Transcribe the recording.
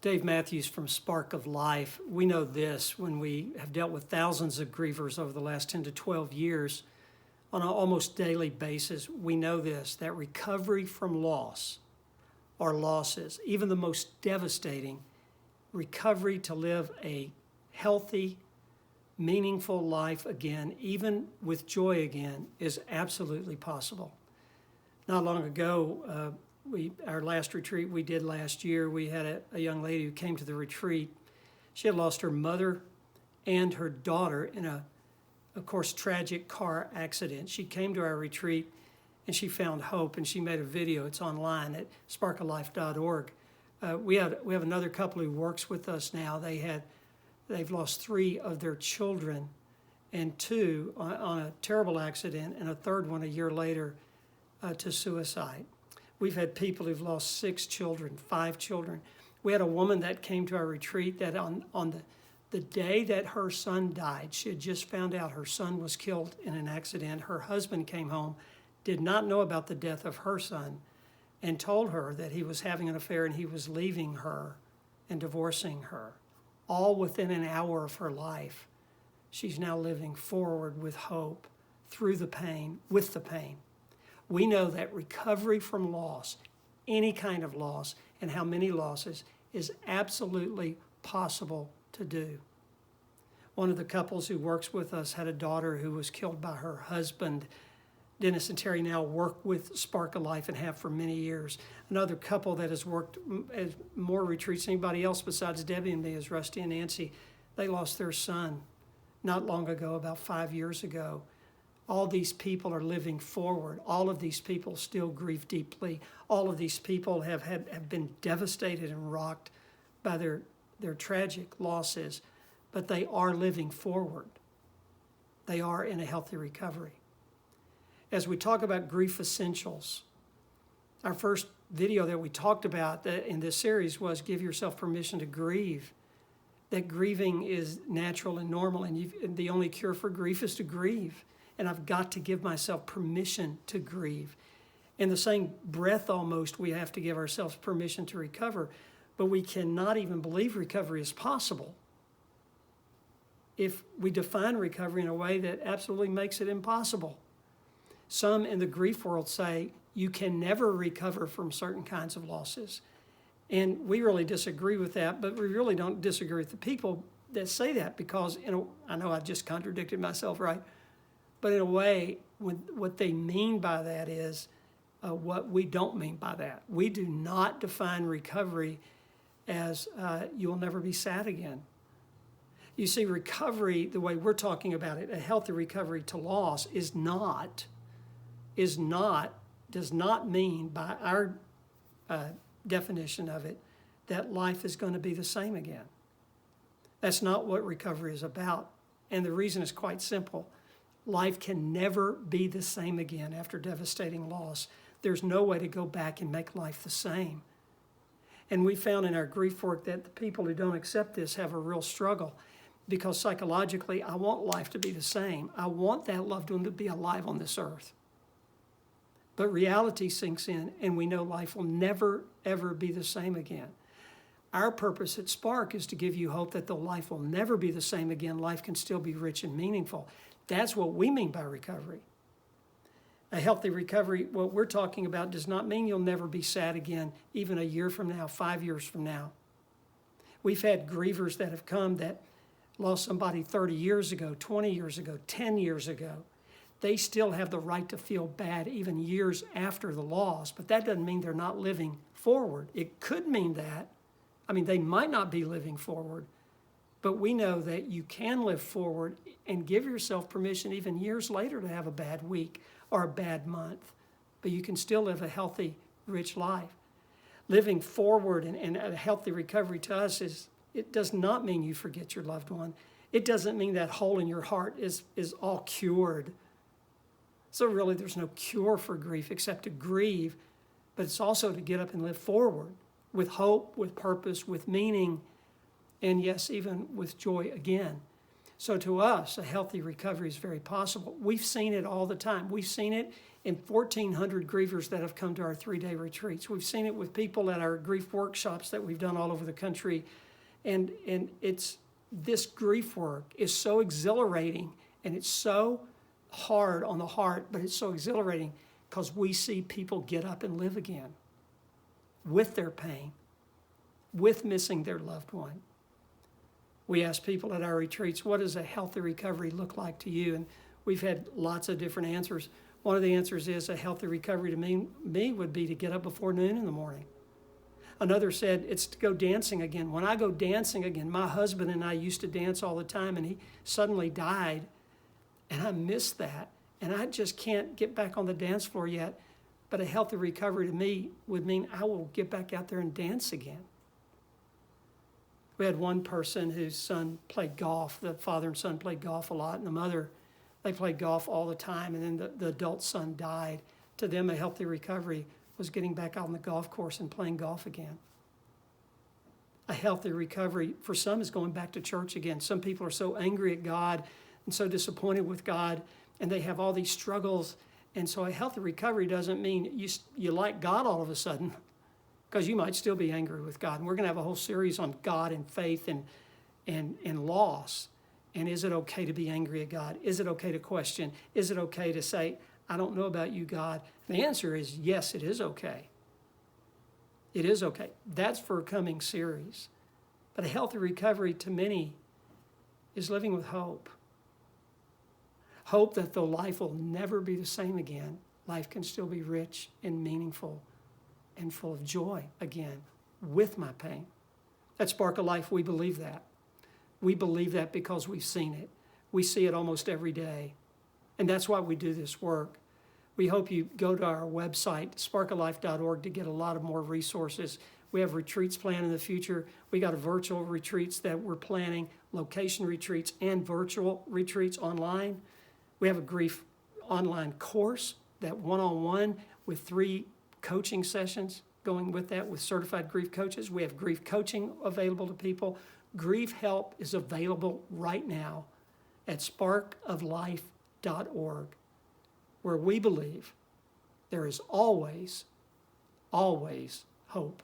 Dave Matthews from Spark of Life. We know this when we have dealt with thousands of grievers over the last 10 to 12 years on an almost daily basis. We know this, that recovery from loss or losses, even the most devastating, recovery to live a healthy, meaningful life again, even with joy again, is absolutely possible. Not long ago, our last retreat we did last year, we had a young lady who came to the retreat. She had lost her mother and her daughter in a, of course, tragic car accident. She came to our retreat and she found hope, and she made a video. It's online at sparkoflife.org. We have another couple who works with us now. They've lost 3 of their children, and 2 on a terrible accident, and a third one a year later to suicide. We've had people who've lost 6 children, 5 children. We had a woman that came to our retreat that on the day that her son died, she had just found out her son was killed in an accident. Her husband came home, did not know about the death of her son, and told her that he was having an affair and he was leaving her and divorcing her, all within an hour of her life. She's now living forward with hope through the pain, with the pain. We know that recovery from loss, any kind of loss, and how many losses, is absolutely possible to do. One of the couples who works with us had a daughter who was killed by her husband. Dennis and Terry now work with Spark of Life and have for many years. Another couple that has worked as more retreats than anybody else besides Debbie and me is Rusty and Nancy. They lost their son not long ago, about 5 years ago. All these people are living forward. All of these people still grieve deeply. All of these people have been devastated and rocked by their tragic losses, but they are living forward. They are in a healthy recovery. As we talk about grief essentials, our first video that we talked about in this series was give yourself permission to grieve. That grieving is natural and normal, and the only cure for grief is to grieve. And I've got to give myself permission to grieve. In the same breath almost, we have to give ourselves permission to recover, but we cannot even believe recovery is possible if we define recovery in a way that absolutely makes it impossible. Some in the grief world say you can never recover from certain kinds of losses. And we really disagree with that, but we really don't disagree with the people that say that, because I know I just contradicted myself, right? But in a way, what they mean by that is what we don't mean by that. We do not define recovery as you will never be sad again. You see, recovery, the way we're talking about it, a healthy recovery to loss does not mean, by our definition of it, that life is going to be the same again. That's not what recovery is about. And the reason is quite simple. Life can never be the same again after devastating loss. There's no way to go back and make life the same. And we found in our grief work that the people who don't accept this have a real struggle, because psychologically, I want life to be the same. I want that loved one to be alive on this earth. But reality sinks in, and we know life will never, ever be the same again. Our purpose at Spark is to give you hope that though life will never be the same again, life can still be rich and meaningful. That's what we mean by recovery. A healthy recovery, what we're talking about, does not mean you'll never be sad again, even a year from now, 5 years from now. We've had grievers that have come that lost somebody 30 years ago, 20 years ago, 10 years ago. They still have the right to feel bad even years after the loss, but that doesn't mean they're not living forward. It could mean that. I mean, they might not be living forward, but we know that you can live forward and give yourself permission even years later to have a bad week or a bad month, but you can still live a healthy, rich life. Living forward and a healthy recovery to us it does not mean you forget your loved one. It doesn't mean that hole in your heart is all cured. So really, there's no cure for grief except to grieve, but it's also to get up and live forward with hope, with purpose, with meaning, and yes, even with joy again. So to us, a healthy recovery is very possible. We've seen it all the time. We've seen it in 1,400 grievers that have come to our 3-day retreats. We've seen it with people at our grief workshops that we've done all over the country. And it's this grief work is so exhilarating, and it's so hard on the heart, but it's so exhilarating because we see people get up and live again with their pain, with missing their loved one. We ask people at our retreats, what does a healthy recovery look like to you? And we've had lots of different answers. One of the answers is a healthy recovery to me would be to get up before noon in the morning. Another said it's to go dancing again. When I go dancing again, my husband and I used to dance all the time, and he suddenly died, and I miss that. And I just can't get back on the dance floor yet. But a healthy recovery to me would mean I will get back out there and dance again. We had one person whose son played golf. The father and son played golf a lot, and the mother, they played golf all the time, and then the adult son died. To them, a healthy recovery was getting back out on the golf course and playing golf again. A healthy recovery for some is going back to church again. Some people are so angry at God and so disappointed with God, and they have all these struggles. And so a healthy recovery doesn't mean you like God all of a sudden, because you might still be angry with God. And we're going to have a whole series on God and faith and loss. And is it okay to be angry at God? Is it okay to question? Is it okay to say, I don't know about you, God? And the answer is yes, it is okay. It is okay. That's for a coming series. But a healthy recovery to many is living with hope. Hope that though life will never be the same again, life can still be rich and meaningful and full of joy again with my pain. At Spark of Life, we believe that. We believe that because we've seen it. We see it almost every day. And that's why we do this work. We hope you go to our website, sparkoflife.org, to get a lot of more resources. We have retreats planned in the future. We got a virtual retreats that we're planning, location retreats and virtual retreats online. We have a grief online course, that one-on-one with 3 coaching sessions going with that with certified grief coaches. We have grief coaching available to people. Grief help is available right now at sparkoflife.org, where we believe there is always, always hope.